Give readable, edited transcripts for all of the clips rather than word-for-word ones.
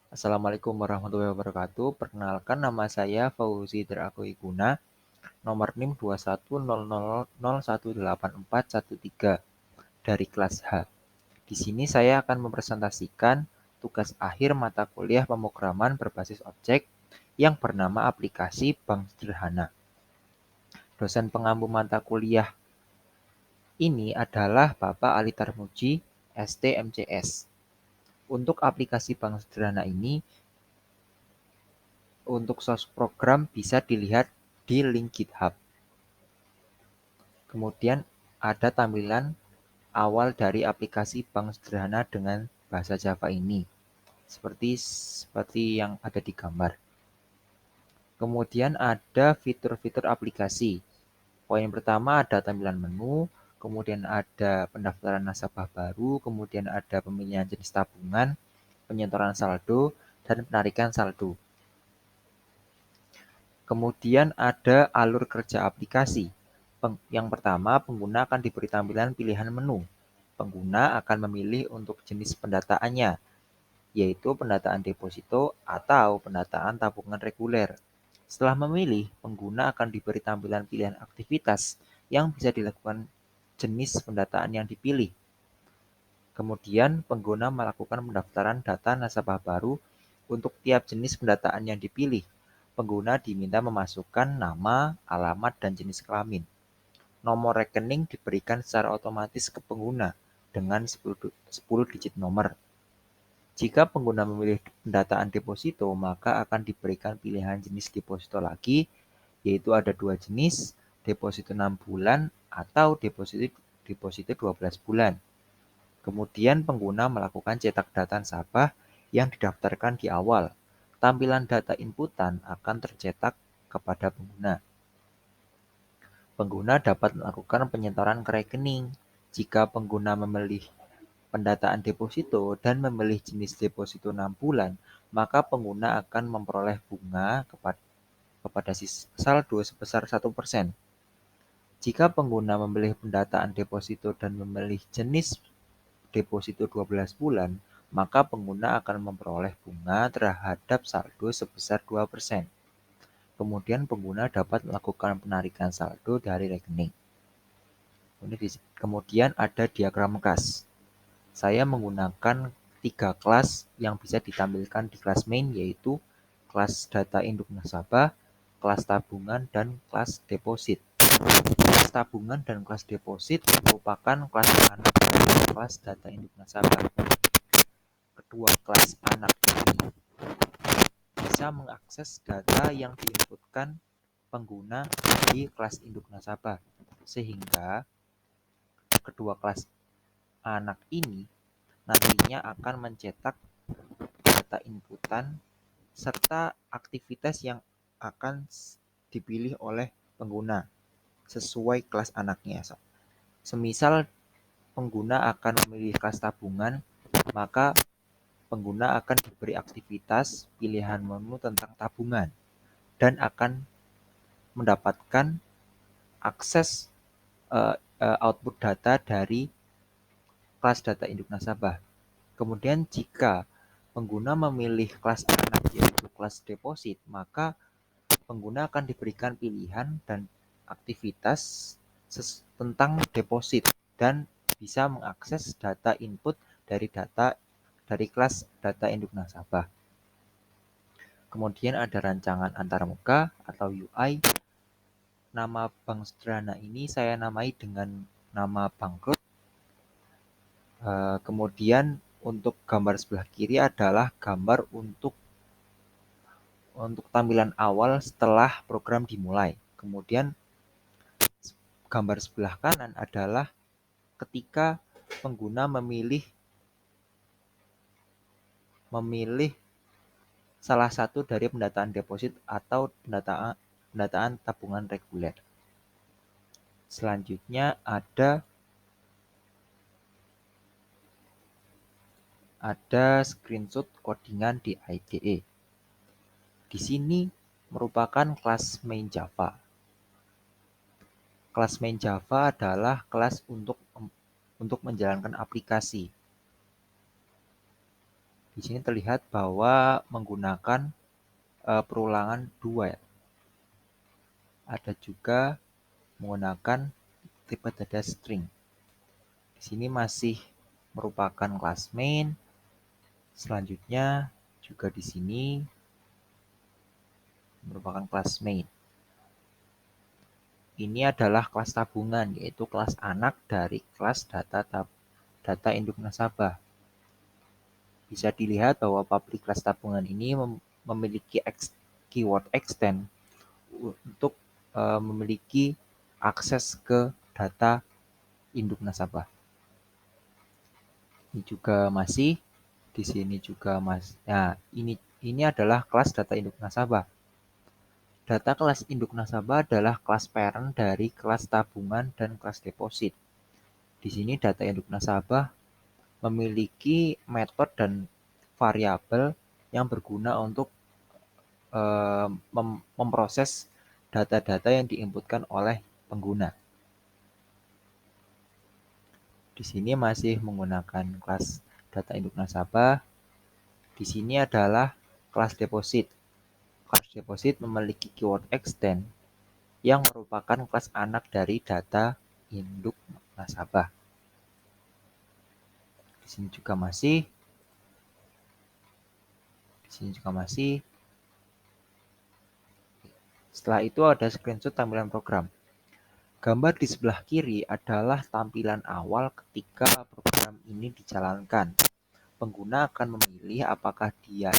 Assalamualaikum warahmatullahi wabarakatuh. Perkenalkan, nama saya Fauzi Guna, nomor NIM 21000018413 dari kelas H. Di sini saya akan mempresentasikan tugas akhir mata kuliah pemrograman berbasis objek yang bernama aplikasi Bank Sederhana. Dosen pengampu mata kuliah ini adalah Bapak Ali Tarmuji, STMCS. Untuk aplikasi Bank Sederhana ini, untuk source program bisa dilihat di link GitHub. Kemudian ada tampilan awal dari aplikasi Bank Sederhana dengan bahasa Java ini, seperti yang ada di gambar. Kemudian ada fitur-fitur aplikasi. Poin pertama ada tampilan menu, kemudian ada pendaftaran nasabah baru, kemudian ada pemilihan jenis tabungan, penyetoran saldo, dan penarikan saldo. Kemudian ada alur kerja aplikasi. Yang pertama, pengguna akan diberi tampilan pilihan menu. Pengguna akan memilih untuk jenis pendataannya, yaitu pendataan deposito atau pendataan tabungan reguler. Setelah memilih, pengguna akan diberi tampilan pilihan aktivitas yang bisa dilakukan jenis pendataan yang dipilih. Kemudian, pengguna melakukan pendaftaran data nasabah baru untuk tiap jenis pendataan yang dipilih. Pengguna diminta memasukkan nama, alamat, dan jenis kelamin. Nomor rekening diberikan secara otomatis ke pengguna dengan 10 digit nomor. Jika pengguna memilih pendataan deposito, maka akan diberikan pilihan jenis deposito lagi, yaitu ada dua jenis, deposito 6 bulan atau deposito 12 bulan. Kemudian pengguna melakukan cetak data nasabah yang didaftarkan di awal. Tampilan data inputan akan tercetak kepada pengguna. Pengguna dapat melakukan penyetoran ke rekening. Jika pengguna memilih pendataan deposito dan memilih jenis deposito 6 bulan, maka pengguna akan memperoleh bunga kepada saldo sebesar 1%. Jika pengguna memilih pendataan deposito dan memilih jenis deposito 12 bulan, maka pengguna akan memperoleh bunga terhadap saldo sebesar 2%. Kemudian pengguna dapat melakukan penarikan saldo dari rekening. Kemudian ada diagram kas. Saya menggunakan 3 kelas yang bisa ditampilkan di kelas main, yaitu kelas data induk nasabah, kelas tabungan, dan kelas deposit. Kelas tabungan dan kelas deposit merupakan kelas anak dari kelas data induk nasabah. Kedua kelas anak ini bisa mengakses data yang diinputkan pengguna di kelas induk nasabah, sehingga kedua kelas anak ini nantinya akan mencetak data inputan serta aktivitas yang akan dipilih oleh pengguna sesuai kelas anaknya. Semisal pengguna akan memilih kelas tabungan, maka pengguna akan diberi aktivitas pilihan menu tentang tabungan dan akan mendapatkan akses output data dari kelas data induk nasabah. Kemudian jika pengguna memilih kelas anak yaitu kelas deposit, maka pengguna akan diberikan pilihan dan aktivitas tentang deposit dan bisa mengakses data input dari kelas data induk nasabah. Kemudian ada rancangan antarmuka atau UI. Nama Bank Sederhana ini saya namai dengan nama bangkrut. Kemudian untuk gambar sebelah kiri adalah gambar untuk tampilan awal setelah program dimulai. Kemudian gambar sebelah kanan adalah ketika pengguna memilih salah satu dari pendataan deposit atau pendataan tabungan reguler. Selanjutnya ada screenshot codingan di IDE. Di sini merupakan kelas main Java. Kelas main Java adalah kelas untuk menjalankan aplikasi. Di sini terlihat bahwa menggunakan perulangan 2 ya. Ada juga menggunakan tipe data string. Di sini masih merupakan kelas main. Selanjutnya juga di sini merupakan kelas main. Ini adalah kelas tabungan, yaitu kelas anak dari kelas data induk nasabah. Bisa dilihat bahwa public class tabungan ini memiliki keyword extend untuk memiliki akses ke data induk nasabah. Ini juga masih di sini juga Nah, ini adalah kelas data induk nasabah. Data kelas induk nasabah adalah kelas parent dari kelas tabungan dan kelas deposit. Di sini data induk nasabah memiliki metode dan variabel yang berguna untuk memproses data-data yang diinputkan oleh pengguna. Di sini masih menggunakan kelas data induk nasabah. Di sini adalah kelas deposit. Kelas deposit memiliki keyword extend yang merupakan kelas anak dari data induk nasabah. Di sini juga masih. Setelah itu ada screenshot tampilan program. Gambar di sebelah kiri adalah tampilan awal ketika program ini dijalankan. Pengguna akan memilih apakah dia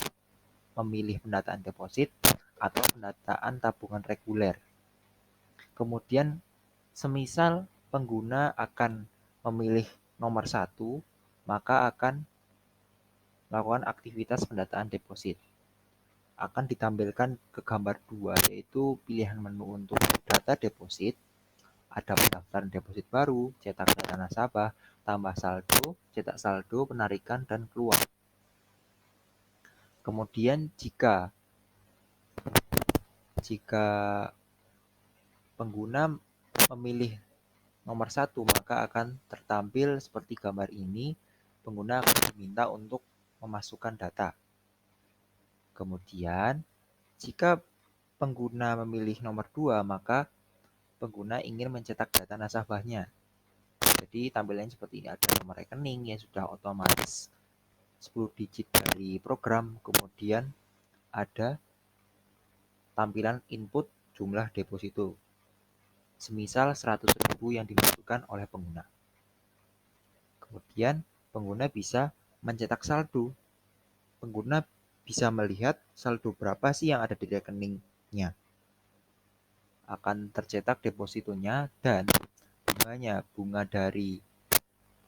memilih pendataan deposit atau pendataan tabungan reguler. Kemudian, semisal pengguna akan memilih nomor 1, maka akan melakukan aktivitas pendataan deposit. Akan ditampilkan ke gambar 2, yaitu pilihan menu untuk data deposit. Ada pendaftaran deposit baru, cetak data nasabah, tambah saldo, cetak saldo, penarikan, dan keluar. Kemudian jika pengguna memilih nomor 1, maka akan tertampil seperti gambar ini. Pengguna akan diminta untuk memasukkan data. Kemudian jika pengguna memilih nomor 2, maka pengguna ingin mencetak data nasabahnya. Jadi tampilannya seperti ini, ada nomor rekening yang sudah otomatis 10 digit dari program, kemudian ada tampilan input jumlah deposito, semisal 100.000 yang dimasukkan oleh pengguna. Kemudian pengguna bisa mencetak saldo. Pengguna bisa melihat saldo berapa sih yang ada di rekeningnya. Akan tercetak depositonya dan bunganya. Bunga dari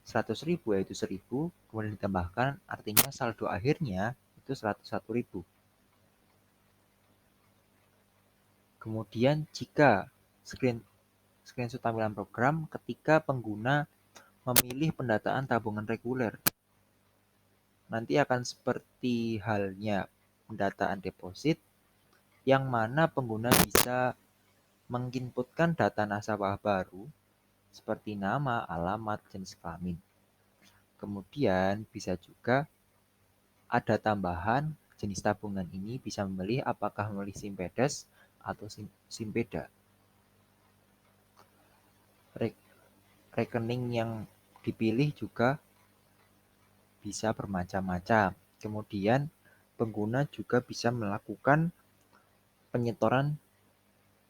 100.000 yaitu 1.000, kemudian ditambahkan, artinya saldo akhirnya itu 101.000. Kemudian jika screenshot tampilan program ketika pengguna memilih pendataan tabungan reguler, nanti akan seperti halnya pendataan deposit, yang mana pengguna bisa menginputkan data nasabah baru seperti nama, alamat, jenis kelamin. Kemudian bisa juga ada tambahan jenis tabungan ini bisa memilih apakah memilih Simpedes atau Simpeda. Rekening yang dipilih juga bisa bermacam-macam. Kemudian pengguna juga bisa melakukan penyetoran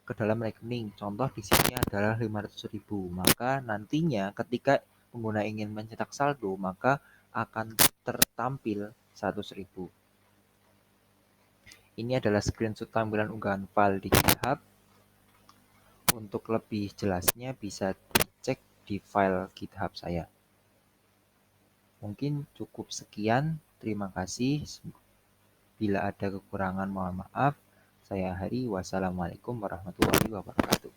ke dalam rekening. Contoh di sini adalah 500.000. Maka nantinya ketika pengguna ingin mencetak saldo, maka akan tertampil 100.000. Ini adalah screenshot tampilan unggahan file di GitHub. Untuk lebih jelasnya bisa dicek di file GitHub saya. Mungkin cukup sekian. Terima kasih. Bila ada kekurangan mohon maaf. Saya Hari. Wassalamualaikum warahmatullahi wabarakatuh.